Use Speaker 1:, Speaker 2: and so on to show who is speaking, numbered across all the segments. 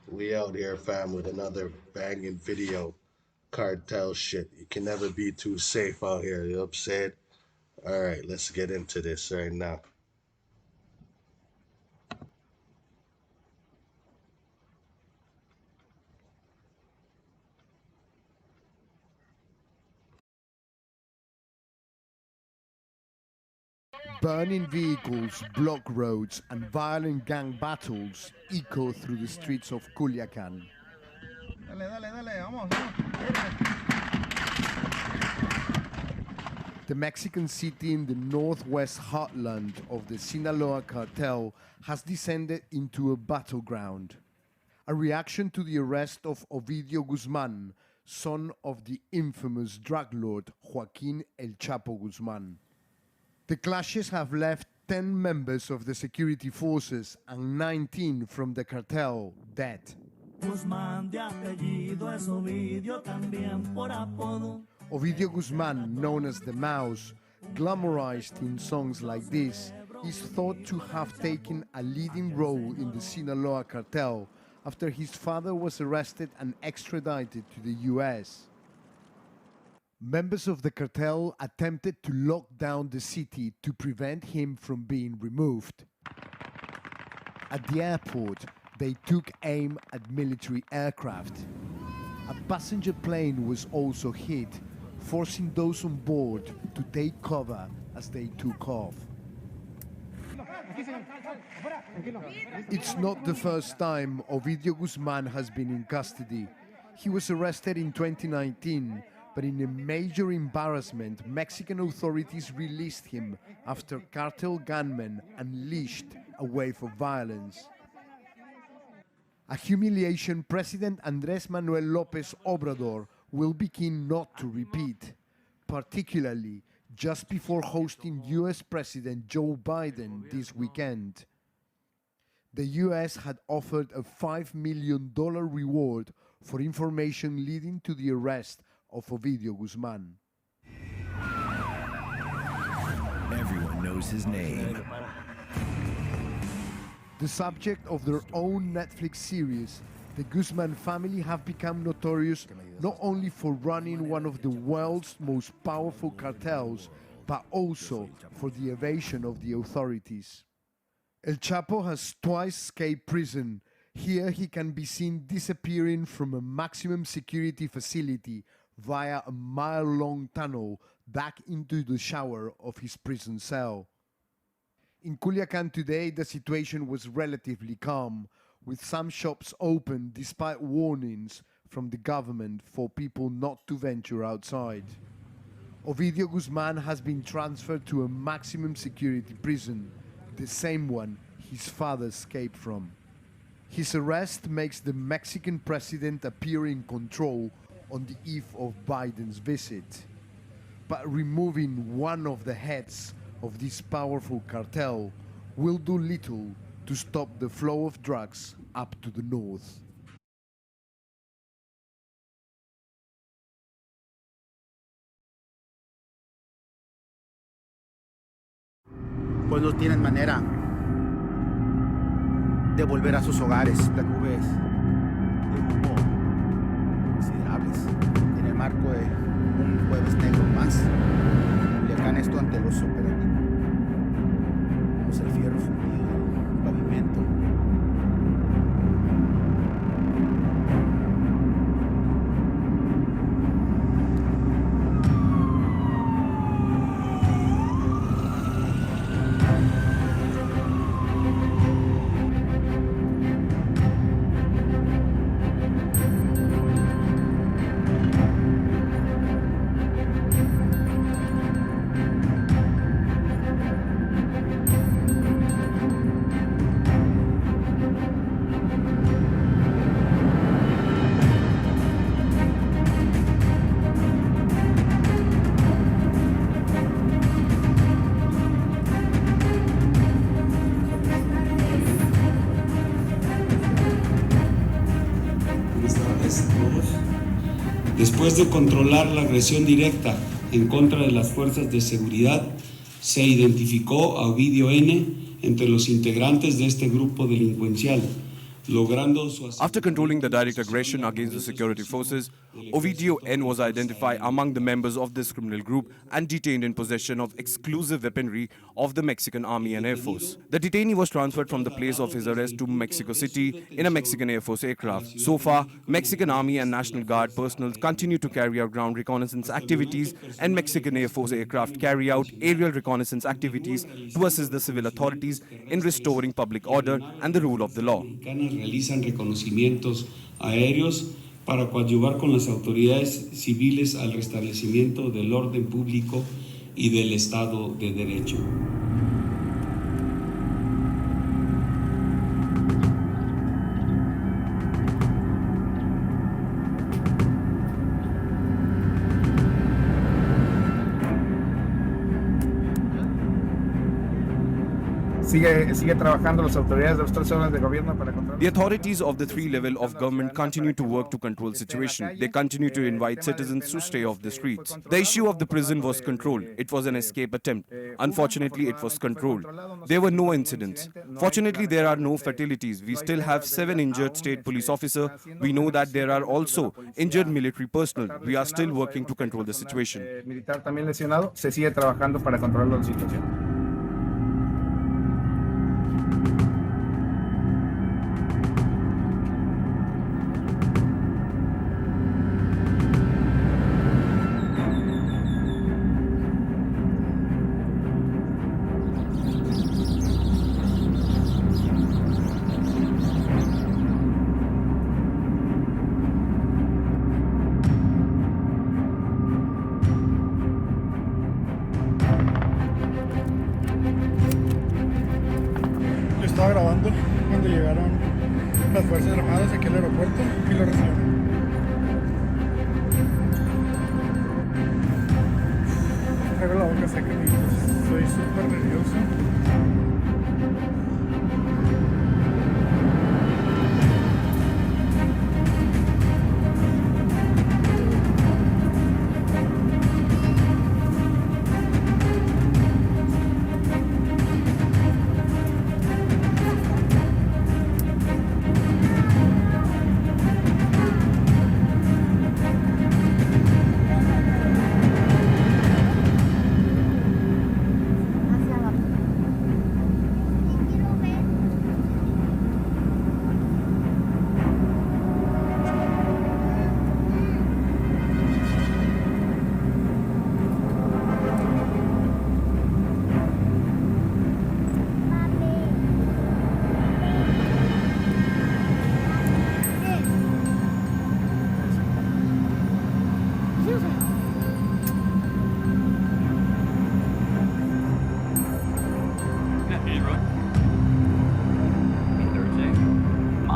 Speaker 1: We out here, fam, with another banging video. Cartel shit. You can never be too safe out here. You know what I'm saying? All right, let's get into this right now.
Speaker 2: Burning vehicles, block roads, and violent gang battles echo through the streets of Culiacan. The Mexican city in the northwest heartland of the Sinaloa cartel has descended into a battleground. A reaction to the arrest of Ovidio Guzman, son of the infamous drug lord Joaquin El Chapo Guzman. The clashes have left 10 members of the security forces and 19 from the cartel dead.
Speaker 3: Guzmán de apellido es Ovidio, también por apodo.
Speaker 2: Ovidio Guzman, known as the Mouse, glamorized in songs like this, is thought to have taken a leading role in the Sinaloa cartel after his father was arrested and extradited to the US. Members of the cartel attempted to lock down the city to prevent him from being removed. At the airport, they took aim at military aircraft. A passenger plane was also hit, forcing those on board to take cover as they took off. It's not the first time Ovidio Guzman has been in custody. He was arrested in 2019, but in a major embarrassment, Mexican authorities released him after cartel gunmen unleashed a wave of violence. A humiliation President Andrés Manuel López Obrador will be keen not to repeat, particularly just before hosting US President Joe Biden this weekend. The US had offered a $5 million reward for information leading to the arrest of Ovidio Guzman.
Speaker 4: Everyone knows his name.
Speaker 2: The subject of their own Netflix series, the Guzman family have become notorious not only for running one of the world's most powerful cartels, but also for the evasion of the authorities. El Chapo has twice escaped prison. Here he can be seen disappearing from a maximum security facility via a mile-long tunnel back into the shower of his prison cell. In Culiacan today, the situation was relatively calm, with some shops open despite warnings from the government for people not to venture outside. Ovidio Guzman has been transferred to a maximum security prison, the same one his father escaped from. His arrest makes the Mexican president appear in control on the eve of Biden's visit. But removing one of the heads of this powerful cartel will do little to stop the flow of drugs up to the north.
Speaker 5: Pues no tienen manera de volver a sus hogares. Las nubes de humo considerables en el marco de un jueves negro más. Culiacán esto ante los operativos. Vemos el fierro fundido del pavimento.
Speaker 6: Después de controlar la agresión directa en contra de las fuerzas de seguridad, se identificó a Ovidio N. entre los integrantes de este grupo delincuencial, logrando su
Speaker 7: After controlling the direct
Speaker 6: aseguramiento
Speaker 7: aggression
Speaker 6: social
Speaker 7: against the
Speaker 6: a
Speaker 7: security
Speaker 6: través
Speaker 7: forces,
Speaker 6: del
Speaker 7: Ovidio
Speaker 6: ejército
Speaker 7: N was identified
Speaker 6: movilizado.
Speaker 7: among the members of this criminal group and detained in possession of exclusive weaponry of the Mexican Army and Air Force. The detainee was transferred from the place of his arrest to Mexico City in a Mexican Air Force aircraft. So far, Mexican Army and National Guard personnel continue to carry out ground reconnaissance activities, and Mexican Air Force aircraft carry out aerial reconnaissance activities to assist the civil authorities in restoring public order and the rule of the law.
Speaker 6: Realizan reconocimientos aéreos para coadyuvar con las autoridades civiles al restablecimiento del orden público y del Estado de Derecho.
Speaker 5: Sigue trabajando las autoridades de los tres órdenes de gobierno para controlar.
Speaker 7: The authorities of the three levels of government continue to work to control the situation. They continue to invite citizens to stay off the streets. The issue of the prison was controlled. It was an escape attempt. Unfortunately, it was controlled. There were no incidents. Fortunately, there are no fatalities. We still have 7 injured state police officers. We know that there are also injured military personnel. We are still working to control the situation.
Speaker 5: Militar también lesionado. Se sigue trabajando para controlar la situación.
Speaker 8: Estaba grabando cuando llegaron las Fuerzas Armadas aquí al aeropuerto y lo recibieron. Traigo la boca seca, amiguitos. Soy súper nervioso.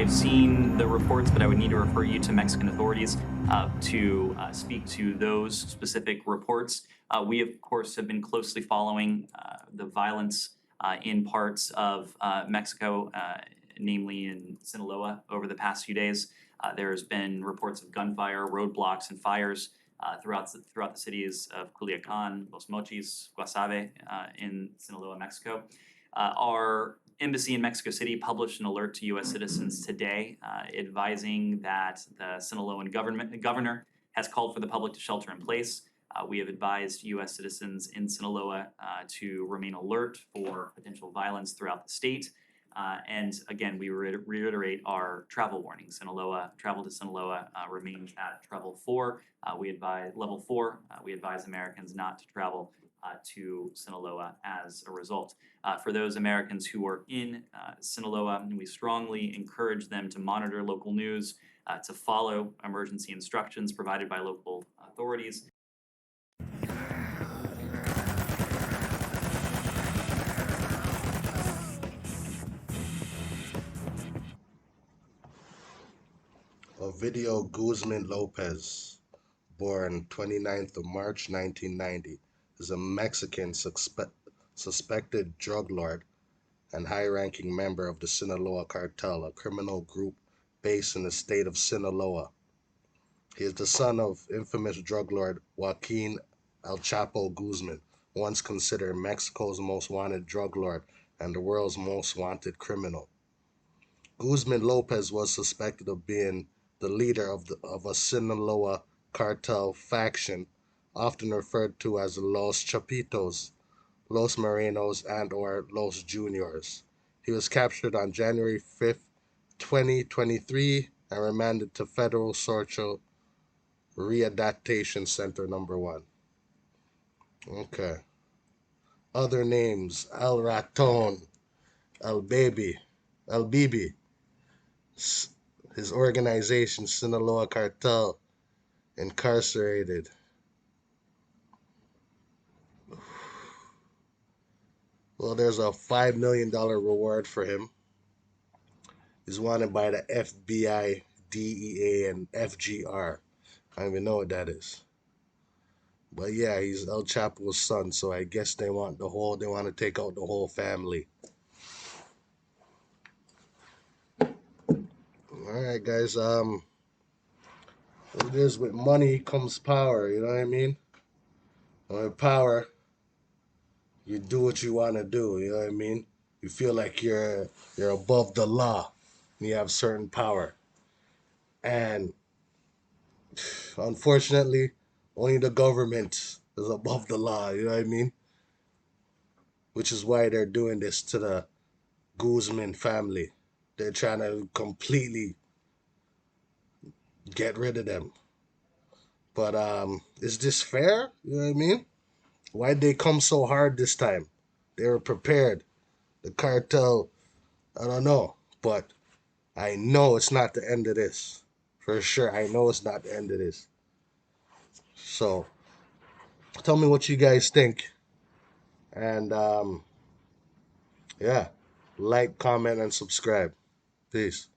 Speaker 9: I've seen the reports, but I would need to refer you to Mexican authorities to speak to those specific reports. We, of course, have been closely following the violence in parts of Mexico, namely in Sinaloa, over the past few days. There's been reports of gunfire, roadblocks, and fires throughout the cities of Culiacan, Los Mochis, Guasave in Sinaloa, Mexico. Our embassy in Mexico City published an alert to U.S. citizens today advising that the Sinaloan governor has called for the public to shelter in place. We have advised U.S. citizens in Sinaloa to remain alert for potential violence throughout the state. And again, we reiterate our travel warning. Travel to Sinaloa remains at level 4. We advise Americans not to travel to Sinaloa as a result. For those Americans who are in Sinaloa, we strongly encourage them to monitor local news, to follow emergency instructions provided by local authorities.
Speaker 1: Ovidio Guzman Lopez, born 29th of March 1990, is a Mexican suspected drug lord and high-ranking member of the Sinaloa cartel, a criminal group based in the state of Sinaloa. He is the son of infamous drug lord Joaquin El Chapo Guzman, once considered Mexico's most wanted drug lord and the world's most wanted criminal. Guzman Lopez was suspected of being the leader of a Sinaloa cartel faction, often referred to as Los Chapitos, Los Marinos, and or Los Juniors. He was captured on January 5th, 2023, and remanded to Federal Social Rehabilitation Center number 1. Okay. Other names: El Raton, El Baby, El Bibi. His organization, Sinaloa Cartel, incarcerated. Well, there's a $5 million reward for him. He's wanted by the FBI, DEA, and FGR. I don't even know what that is. But yeah, he's El Chapo's son, so I guess they want to take out the whole family. Alright guys, what it is, with money comes power, you know what I mean? And with power, you do what you want to do, you know what I mean? You feel like you're above the law, and you have certain power. And unfortunately, only the government is above the law, you know what I mean? Which is why they're doing this to the Guzman family. They're trying to completely get rid of them. But is this fair? You know what I mean? Why'd they come so hard this time? They were prepared. The cartel, I don't know. But I know it's not the end of this. For sure, I know it's not the end of this. So, tell me what you guys think. And yeah, like, comment, and subscribe. Peace.